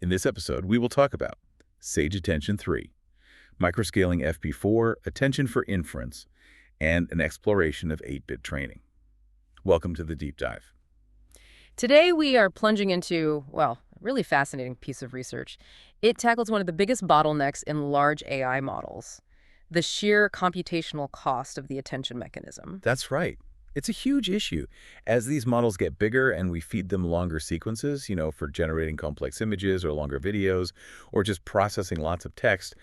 In this episode, we will talk about SageAttention3, microscaling FP4, attention for inference, and an exploration of 8-bit training. Welcome to the deep dive. Today we are plunging into, well, a really fascinating piece of research. It tackles one of the biggest bottlenecks in large AI models, the sheer computational cost of the attention mechanism. That's right. It's a huge issue. As these models get bigger and we feed them longer sequences, for generating complex images or longer videos, or just processing lots of text,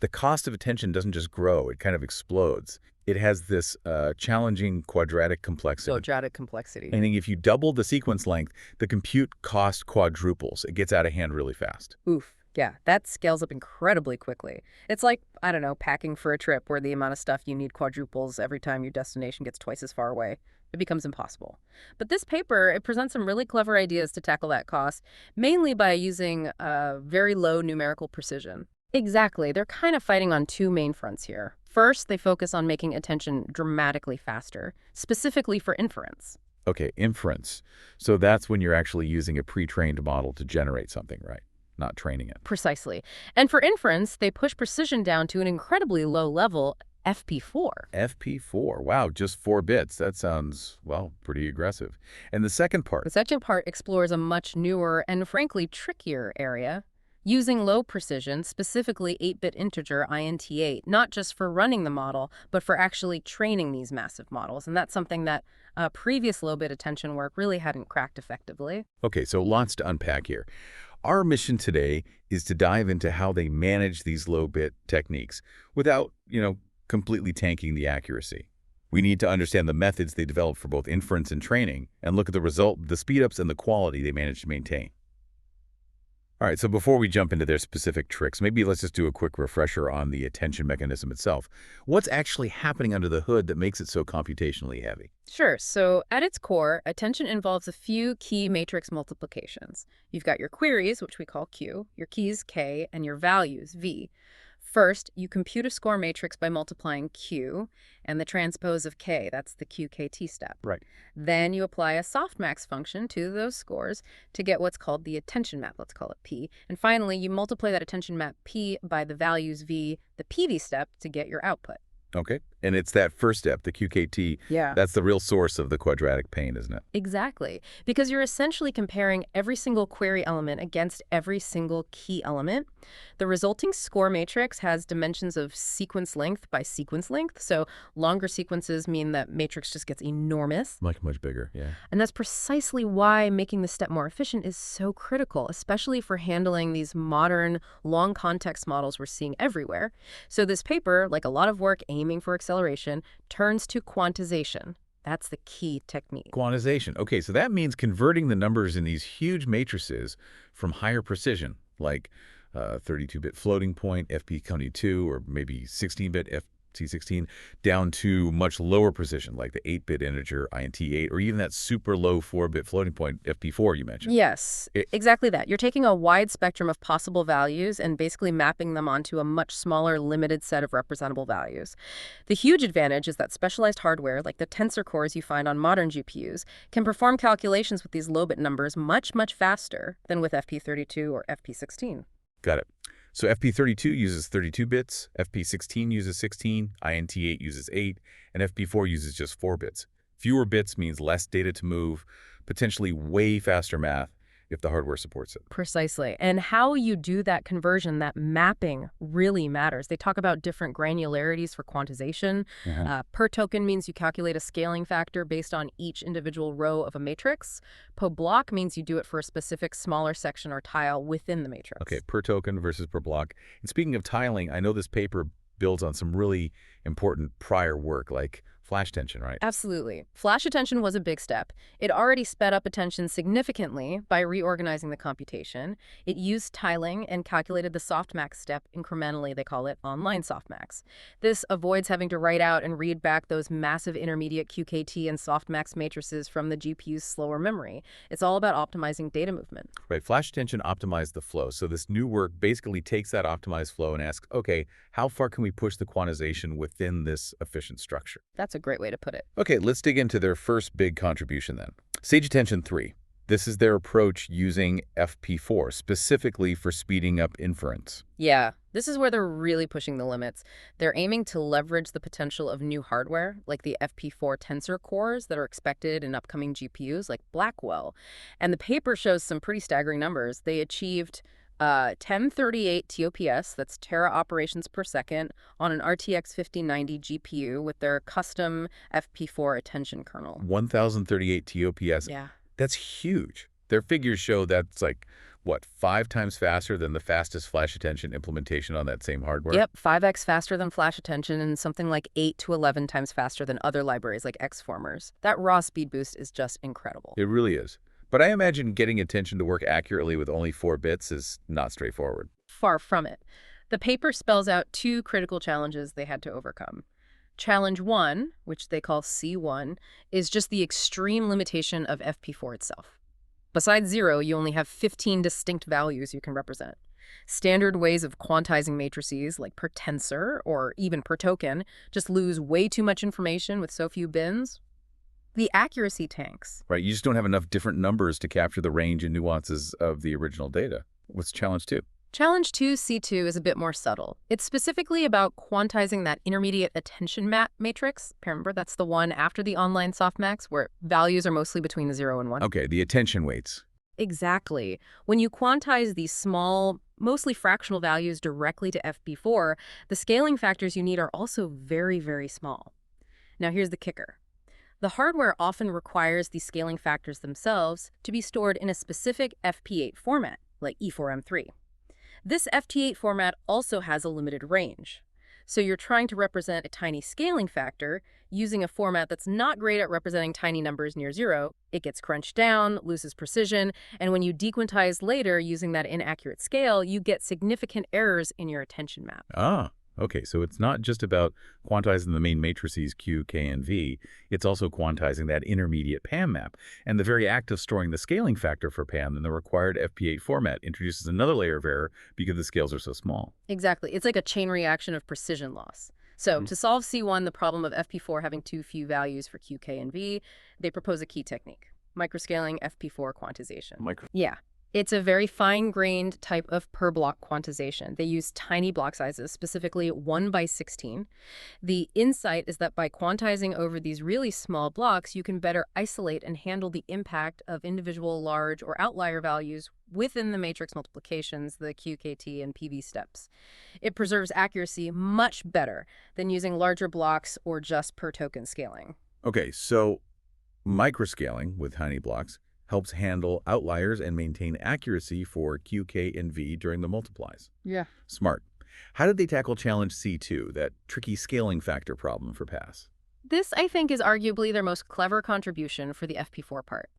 the cost of attention doesn't just grow, it kind of explodes. It has this challenging quadratic complexity. Quadratic complexity. Meaning if you double the sequence length, the compute cost quadruples. It gets out of hand really fast. Oof. Yeah, that scales up incredibly quickly. It's like, I don't know, packing for a trip where the amount of stuff you need quadruples every time your destination gets twice as far away. It becomes impossible. But this paper, it presents some really clever ideas to tackle that cost, mainly by using very low numerical precision. Exactly. They're kind of fighting on two main fronts here. First, they focus on making attention dramatically faster, specifically for inference. Okay, inference. So that's when you're actually using a pre-trained model to generate something, right? Not training it. Precisely. And for inference, they push precision down to an incredibly low level, FP4. FP4. Wow, just 4 bits. That sounds, well, pretty aggressive. And the second part. The second part explores a much newer and frankly trickier area, using low precision, specifically 8-bit integer INT8, not just for running the model, but for actually training these massive models. And that's something that previous low-bit attention work really hadn't cracked effectively. Okay, so lots to unpack here. Our mission today is to dive into how they manage these low-bit techniques without, completely tanking the accuracy. We need to understand the methods they develop for both inference and training and look at the result, the speedups, and the quality they manage to maintain. All right, so before we jump into their specific tricks, maybe let's just do a quick refresher on the attention mechanism itself. What's actually happening under the hood that makes it so computationally heavy? Sure. So at its core, attention involves a few key matrix multiplications. You've got your queries, which we call Q, your keys, K, and your values, V. First, you compute a score matrix by multiplying Q and the transpose of K. That's the QKT step. Right. Then you apply a softmax function to those scores to get what's called the attention map. Let's call it P. And finally, you multiply that attention map P by the values V, the PV step, to get your output. Okay. And it's that first step, the QKT, Yeah. that's the real source of the quadratic pain, isn't it? Exactly. Because you're essentially comparing every single query element against every single key element. The resulting score matrix has dimensions of sequence length by sequence length. So longer sequences mean that matrix just gets enormous. Much bigger, yeah. And that's precisely why making the step more efficient is so critical, especially for handling these modern, long context models we're seeing everywhere. So this paper, like a lot of work aiming for acceleration, turns to quantization. That's the key technique. Quantization. Okay, so that means converting the numbers in these huge matrices from higher precision, like 32-bit floating point, FP22, or maybe 16-bit FC16, down to much lower precision, like the 8-bit integer INT8, or even that super low 4-bit floating point, FP4 you mentioned. Yes, exactly that. You're taking a wide spectrum of possible values and basically mapping them onto a much smaller, limited set of representable values. The huge advantage is that specialized hardware, like the tensor cores you find on modern GPUs, can perform calculations with these low-bit numbers much faster than with FP32 or FP16. Got it. So FP32 uses 32 bits, FP16 uses 16, INT8 uses 8, and FP4 uses just 4 bits. Fewer bits means less data to move, potentially way faster math if the hardware supports it. Precisely. And how you do that conversion, that mapping, really matters. They talk about different granularities for quantization. Per token means you calculate a scaling factor based on each individual row of a matrix. Per block means you do it for a specific smaller section or tile within the matrix. Okay, per token versus per block. And speaking of tiling, I know this paper builds on some really important prior work like flash attention, right? Absolutely. Flash attention was a big step. It already sped up attention significantly by reorganizing the computation. It used tiling and calculated the softmax step incrementally. They call it online softmax. This avoids having to write out and read back those massive intermediate QKT and softmax matrices from the GPU's slower memory. It's all about optimizing data movement. Right. Flash attention optimized the flow. So this new work basically takes that optimized flow and asks, okay, how far can we push the quantization within this efficient structure? That's a great way to put it. Okay, let's dig into their first big contribution then. SageAttention3. This is their approach using FP4, specifically for speeding up inference. Yeah, this is where they're really pushing the limits. They're aiming to leverage the potential of new hardware, like the FP4 tensor cores that are expected in upcoming GPUs like Blackwell. And the paper shows some pretty staggering numbers. They achieved 1038 TOPS, that's tera operations per second, on an RTX 5090 GPU with their custom FP4 attention kernel. 1038 TOPS. Yeah. That's huge. Their figures show that's like, what, 5 times faster than the fastest flash attention implementation on that same hardware? Yep, 5x faster than Flash Attention and something like 8 to 11 times faster than other libraries like Xformers. That raw speed boost is just incredible. It really is. But I imagine getting attention to work accurately with only 4 bits is not straightforward. Far from it. The paper spells out 2 critical challenges they had to overcome. Challenge 1, which they call C1, is just the extreme limitation of FP4 itself. Besides 0, you only have 15 distinct values you can represent. Standard ways of quantizing matrices, like per tensor or even per token, just lose way too much information with so few bins. The accuracy tanks. Right, you just don't have enough different numbers to capture the range and nuances of the original data. What's challenge 2? Challenge 2, C2, is a bit more subtle. It's specifically about quantizing that intermediate attention matrix. Remember, that's the one after the online softmax, where values are mostly between the 0 and 1. Okay, the attention weights. Exactly. When you quantize these small, mostly fractional values directly to FP4, the scaling factors you need are also very, very small. Now here's the kicker. The hardware often requires these scaling factors themselves to be stored in a specific FP8 format, like E4M3. This FT8 format also has a limited range. So you're trying to represent a tiny scaling factor using a format that's not great at representing tiny numbers near 0. It gets crunched down, loses precision, and when you dequantize later using that inaccurate scale, you get significant errors in your attention map. Ah, okay, so it's not just about quantizing the main matrices Q, K, and V. It's also quantizing that intermediate PAM map. And the very act of storing the scaling factor for PAM in the required FP8 format introduces another layer of error because the scales are so small. Exactly. It's like a chain reaction of precision loss. So to solve C1, the problem of FP4 having too few values for Q, K, and V, they propose a key technique: microscaling FP4 quantization. Yeah. It's a very fine-grained type of per-block quantization. They use tiny block sizes, specifically 1 by 16. The insight is that by quantizing over these really small blocks, you can better isolate and handle the impact of individual large or outlier values within the matrix multiplications, the QKT and PV steps. It preserves accuracy much better than using larger blocks or just per-token scaling. Okay, so microscaling with tiny blocks helps handle outliers and maintain accuracy for Q, K, and V during the multiplies. Yeah. Smart. How did they tackle challenge C2, that tricky scaling factor problem for pass? This, I think, is arguably their most clever contribution for the FP4 part.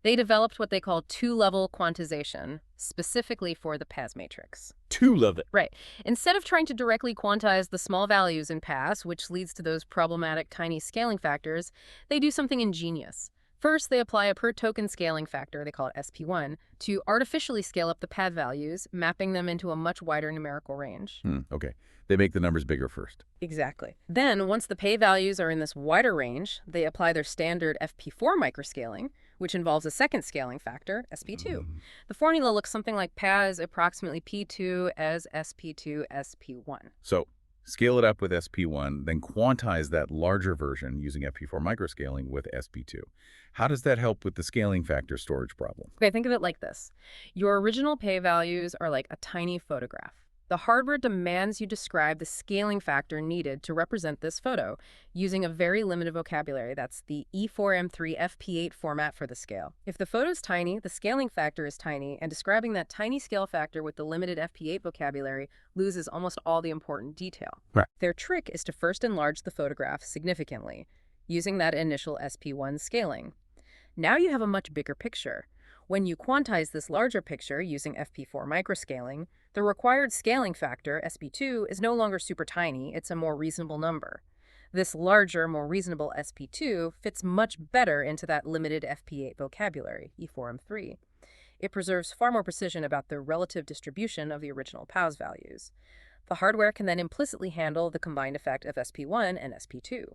They developed what they call two-level quantization, specifically for the PAS matrix. Two-level. Right. Instead of trying to directly quantize the small values in PAS, which leads to those problematic tiny scaling factors, they do something ingenious. First, they apply a per-token scaling factor, they call it SP1, to artificially scale up the pad values, mapping them into a much wider numerical range. Okay. They make the numbers bigger first. Exactly. Then, once the pay values are in this wider range, they apply their standard FP4 microscaling, which involves a second scaling factor, SP2. The formula looks something like PAS approximately P2 as SP2 SP1. So scale it up with SP1, then quantize that larger version using FP4 microscaling with SP2. How does that help with the scaling factor storage problem? Okay, think of it like this. Your original pay values are like a tiny photograph. The hardware demands you describe the scaling factor needed to represent this photo using a very limited vocabulary. That's the E4M3 FP8 format for the scale. If the photo's tiny, the scaling factor is tiny, and describing that tiny scale factor with the limited FP8 vocabulary loses almost all the important detail. Right. Their trick is to first enlarge the photograph significantly using that initial SP1 scaling. Now you have a much bigger picture. When you quantize this larger picture using FP4 microscaling, the required scaling factor, SP2, is no longer super tiny, it's a more reasonable number. This larger, more reasonable SP2 fits much better into that limited FP8 vocabulary, E4M3. It preserves far more precision about the relative distribution of the original PAS values. The hardware can then implicitly handle the combined effect of SP1 and SP2.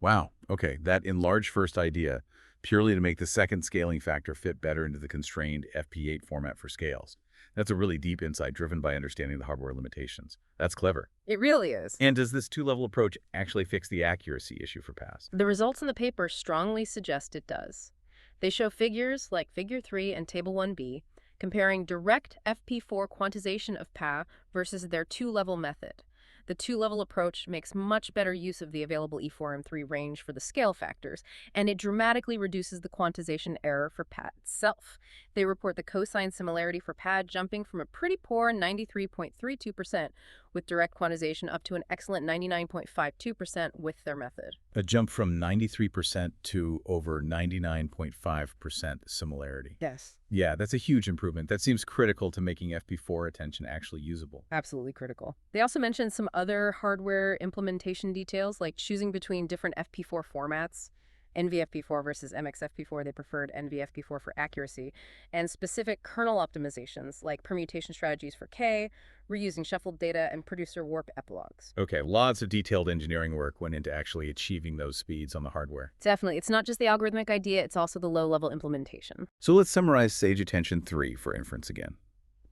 Wow. Okay, that enlarged first idea purely to make the second scaling factor fit better into the constrained FP8 format for scales. That's a really deep insight driven by understanding the hardware limitations. That's clever. It really is. And does this two-level approach actually fix the accuracy issue for PAS? The results in the paper strongly suggest it does. They show figures like Figure 3 and Table 1b comparing direct FP4 quantization of PA versus their two-level method. The two-level approach makes much better use of the available E4M3 range for the scale factors, and it dramatically reduces the quantization error for PA itself. They report the cosine similarity for PA jumping from a pretty poor 93.32% with direct quantization up to an excellent 99.52% with their method. A jump from 93% to over 99.5% similarity. Yes. Yeah, that's a huge improvement. That seems critical to making FP4 attention actually usable. Absolutely critical. They also mentioned some other hardware implementation details, like choosing between different FP4 formats. NVFP4 versus MXFP4, they preferred NVFP4 for accuracy, and specific kernel optimizations like permutation strategies for K, reusing shuffled data, and producer warp epilogues. Okay, lots of detailed engineering work went into actually achieving those speeds on the hardware. Definitely. It's not just the algorithmic idea, it's also the low-level implementation. So let's summarize SageAttention3 for inference again.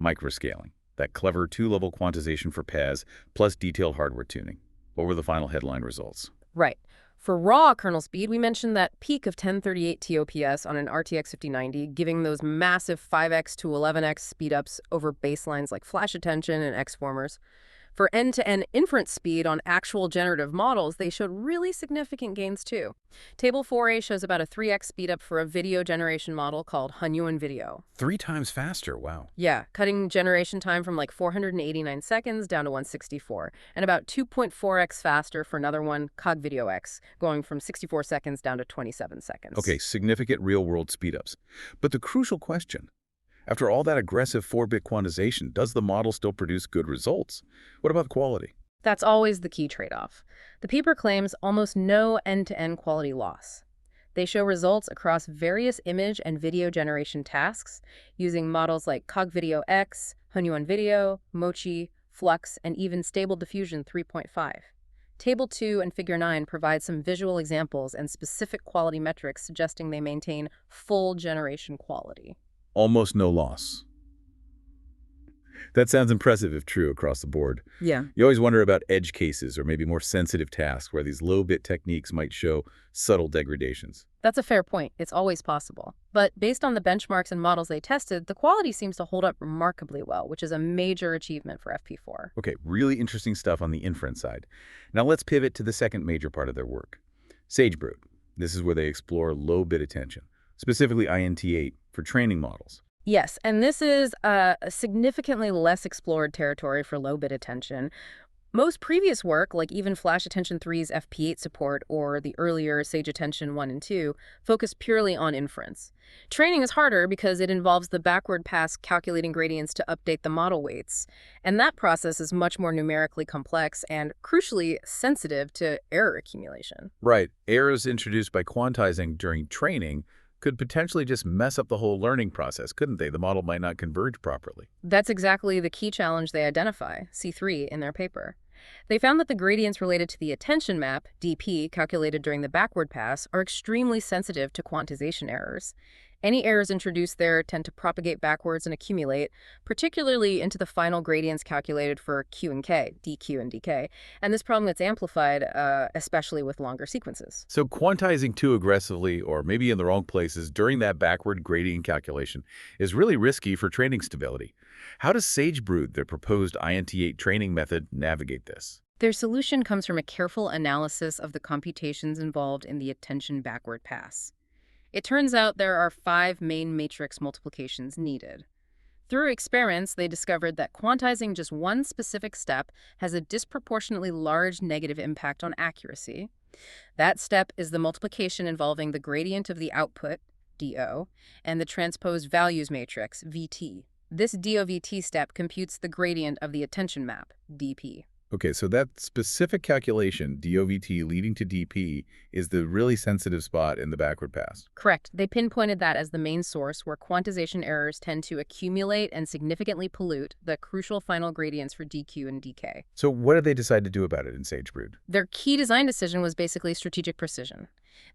Microscaling, that clever two-level quantization for PAS plus detailed hardware tuning. What were the final headline results? Right. For raw kernel speed, we mentioned that peak of 1038 TOPS on an RTX 5090, giving those massive 5x to 11x speedups over baselines like flash attention and X-formers. For end-to-end inference speed on actual generative models, they showed really significant gains too. Table 4a shows about a 3x speedup for a video generation model called Hunyuan Video. 3 times faster, wow. Yeah, cutting generation time from like 489 seconds down to 164, and about 2.4x faster for another one, Cog Video X, going from 64 seconds down to 27 seconds. Okay, significant real-world speedups. But the crucial question, after all that aggressive 4-bit quantization, does the model still produce good results? What about quality? That's always the key trade-off. The paper claims almost no end-to-end quality loss. They show results across various image and video generation tasks using models like Cog Video X, Hunyuan Video, Mochi, Flux, and even Stable Diffusion 3.5. Table 2 and Figure 9 provide some visual examples and specific quality metrics suggesting they maintain full generation quality. Almost no loss. That sounds impressive if true across the board. Yeah. You always wonder about edge cases or maybe more sensitive tasks where these low-bit techniques might show subtle degradations. That's a fair point. It's always possible. But based on the benchmarks and models they tested, the quality seems to hold up remarkably well, which is a major achievement for FP4. Okay, really interesting stuff on the inference side. Now let's pivot to the second major part of their work. SageBrood. This is where they explore low-bit attention, specifically INT8 for training models. Yes, and this is a significantly less explored territory for low-bit attention. Most previous work, like even SageAttention3's FP8 support or the earlier SageAttention1 and 2, focused purely on inference. Training is harder because it involves the backward pass calculating gradients to update the model weights, and that process is much more numerically complex and, crucially, sensitive to error accumulation. Right. Errors introduced by quantizing during training could potentially just mess up the whole learning process, couldn't they? The model might not converge properly. That's exactly the key challenge they identify, C3, in their paper. They found that the gradients related to the attention map, DP, calculated during the backward pass, are extremely sensitive to quantization errors. Any errors introduced there tend to propagate backwards and accumulate, particularly into the final gradients calculated for Q and K, DQ and DK, and this problem gets amplified, especially with longer sequences. So quantizing too aggressively or maybe in the wrong places during that backward gradient calculation is really risky for training stability. How does SageBrood, their proposed INT8 training method, navigate this? Their solution comes from a careful analysis of the computations involved in the attention backward pass. It turns out there are 5 main matrix multiplications needed. Through experiments, they discovered that quantizing just one specific step has a disproportionately large negative impact on accuracy. That step is the multiplication involving the gradient of the output, DO, and the transposed values matrix, VT. This DOVT step computes the gradient of the attention map, DP. Okay, so that specific calculation, DOVT leading to DP, is the really sensitive spot in the backward pass. Correct. They pinpointed that as the main source where quantization errors tend to accumulate and significantly pollute the crucial final gradients for DQ and DK. So what did they decide to do about it in SageBrood? Their key design decision was basically strategic precision.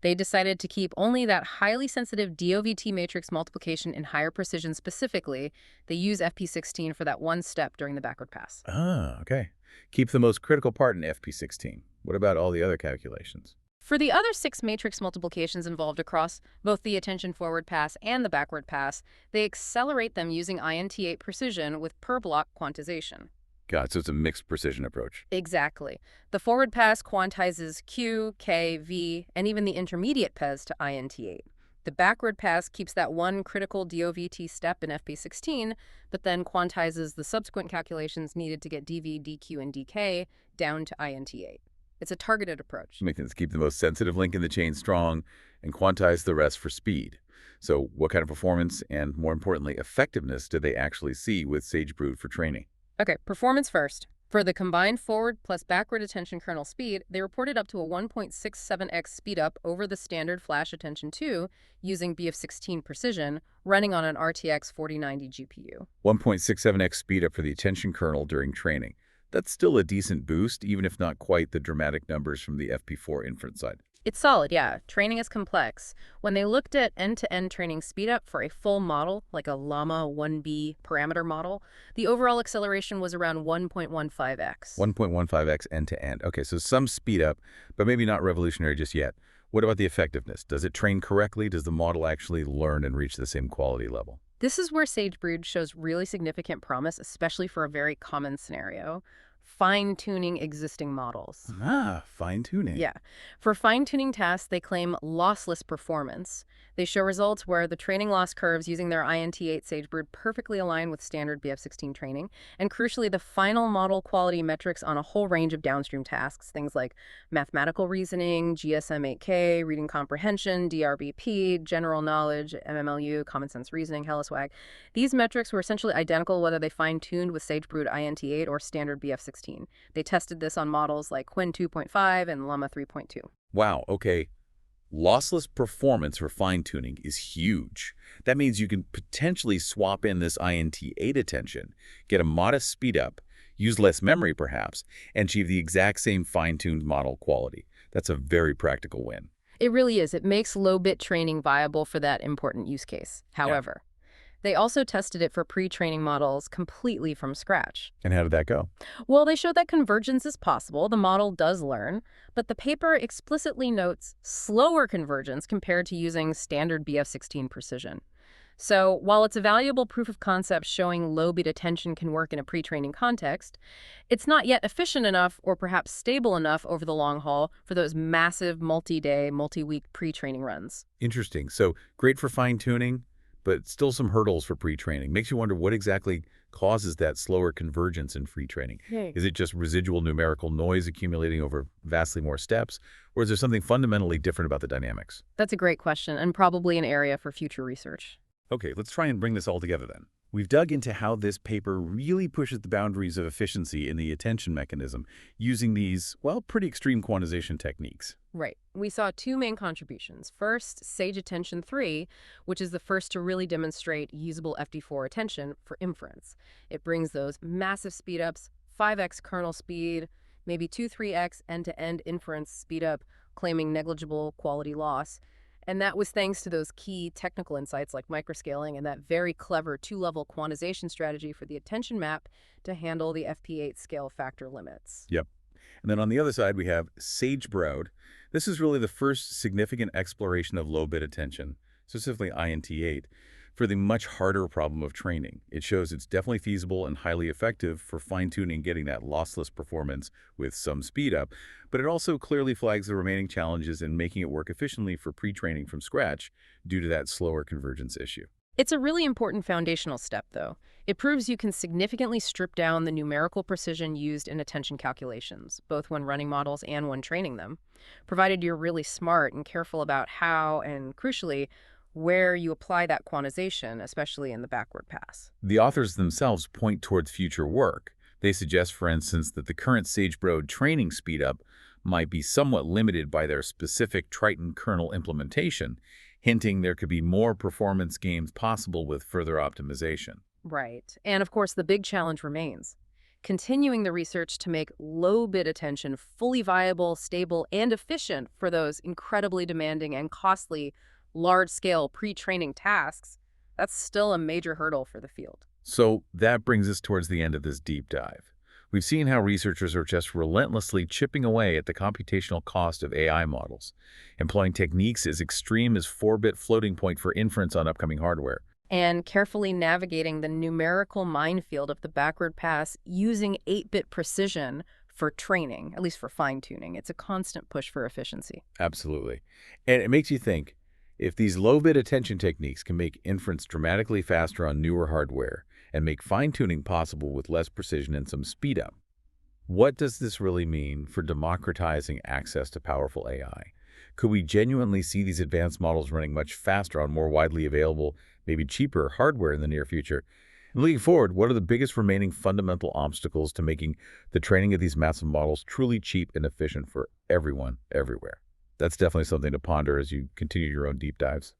They decided to keep only that highly sensitive DOVT matrix multiplication in higher precision specifically. They use FP16 for that one step during the backward pass. Ah, okay. Keep the most critical part in FP16. What about all the other calculations? For the other 6 matrix multiplications involved across both the attention forward pass and the backward pass, they accelerate them using INT8 precision with per block quantization. God, so it's a mixed precision approach. Exactly. The forward pass quantizes Q, K, V, and even the intermediate PES to INT8. The backward pass keeps that one critical DOVT step in FP16, but then quantizes the subsequent calculations needed to get DV, DQ, and DK down to INT8. It's a targeted approach. Makes sense. Keep the most sensitive link in the chain strong and quantize the rest for speed. So what kind of performance and, more importantly, effectiveness did they actually see with SageBrood for training? Okay, performance first. For the combined forward plus backward attention kernel speed, they reported up to a 1.67x speedup over the standard Flash Attention 2 using BF16 precision, running on an RTX 4090 GPU. 1.67x speed up for the attention kernel during training. That's still a decent boost, even if not quite the dramatic numbers from the FP4 inference side. It's solid, yeah. Training is complex. When they looked at end-to-end training speedup for a full model, like a Llama 1B parameter model, the overall acceleration was around 1.15x. 1.15x end-to-end. Okay, so some speed up, but maybe not revolutionary just yet. What about the effectiveness? Does it train correctly? Does the model actually learn and reach the same quality level? This is where SageBrood shows really significant promise, especially for a very common scenario: fine-tuning existing models. Ah, fine-tuning. Yeah. For fine-tuning tasks, they claim lossless performance. They show results where the training loss curves using their INT8 SageBrood perfectly align with standard BF16 training, and crucially, the final model quality metrics on a whole range of downstream tasks, things like mathematical reasoning, GSM-8K, reading comprehension, DRBP, general knowledge, MMLU, common sense reasoning, HelloSwag. These metrics were essentially identical whether they fine-tuned with SageBrood INT8 or standard BF16. They tested this on models like Quinn 2.5 and Llama 3.2. Wow, okay. Lossless performance for fine-tuning is huge. That means you can potentially swap in this INT8 attention, get a modest speed up, use less memory perhaps, and achieve the exact same fine-tuned model quality. That's a very practical win. It really is. It makes low-bit training viable for that important use case. However, they also tested it for pre-training models completely from scratch. And how did that go? Well, they showed that convergence is possible. The model does learn, but the paper explicitly notes slower convergence compared to using standard BF16 precision. So while it's a valuable proof of concept showing low-bit attention can work in a pre-training context, it's not yet efficient enough or perhaps stable enough over the long haul for those massive multi-day, multi-week pre-training runs. Interesting. So great for fine-tuning, but still some hurdles for pre-training. Makes you wonder what exactly causes that slower convergence in pre-training. Is it just residual numerical noise accumulating over vastly more steps, or is there something fundamentally different about the dynamics? That's a great question and probably an area for future research. Okay, let's try and bring this all together then. We've dug into how this paper really pushes the boundaries of efficiency in the attention mechanism using these, well, pretty extreme quantization techniques. Right. We saw 2 main contributions. First, SageAttention3, which is the first to really demonstrate usable FD4 attention for inference. It brings those massive speedups, 5x kernel speed, maybe 2-3x end-to-end inference speedup, claiming negligible quality loss. And that was thanks to those key technical insights like microscaling and that very clever 2-level quantization strategy for the attention map to handle the FP8 scale factor limits. Yep. And then on the other side, we have SageBrood. This is really the first significant exploration of low-bit attention, specifically INT8, for the much harder problem of training. It shows it's definitely feasible and highly effective for fine-tuning getting that lossless performance with some speed up, but it also clearly flags the remaining challenges in making it work efficiently for pre-training from scratch due to that slower convergence issue. It's a really important foundational step, though. It proves you can significantly strip down the numerical precision used in attention calculations, both when running models and when training them, provided you're really smart and careful about how and, crucially, where you apply that quantization, especially in the backward pass. The authors themselves point towards future work. They suggest, for instance, that the current SageBro training speedup might be somewhat limited by their specific Triton kernel implementation, hinting there could be more performance gains possible with further optimization. Right. And of course, the big challenge remains continuing the research to make low bit attention fully viable, stable, and efficient for those incredibly demanding and costly large scale pre training tasks. That's still a major hurdle for the field. So that brings us towards the end of this deep dive. We've seen how researchers are just relentlessly chipping away at the computational cost of AI models, employing techniques as extreme as 4-bit floating point for inference on upcoming hardware. And carefully navigating the numerical minefield of the backward pass using 8-bit precision for training, at least for fine-tuning. It's a constant push for efficiency. Absolutely. And it makes you think, if these low-bit attention techniques can make inference dramatically faster on newer hardware and make fine-tuning possible with less precision and some speed up, what does this really mean for democratizing access to powerful AI? Could we genuinely see these advanced models running much faster on more widely available, maybe cheaper hardware in the near future? And looking forward, what are the biggest remaining fundamental obstacles to making the training of these massive models truly cheap and efficient for everyone, everywhere? That's definitely something to ponder as you continue your own deep dives.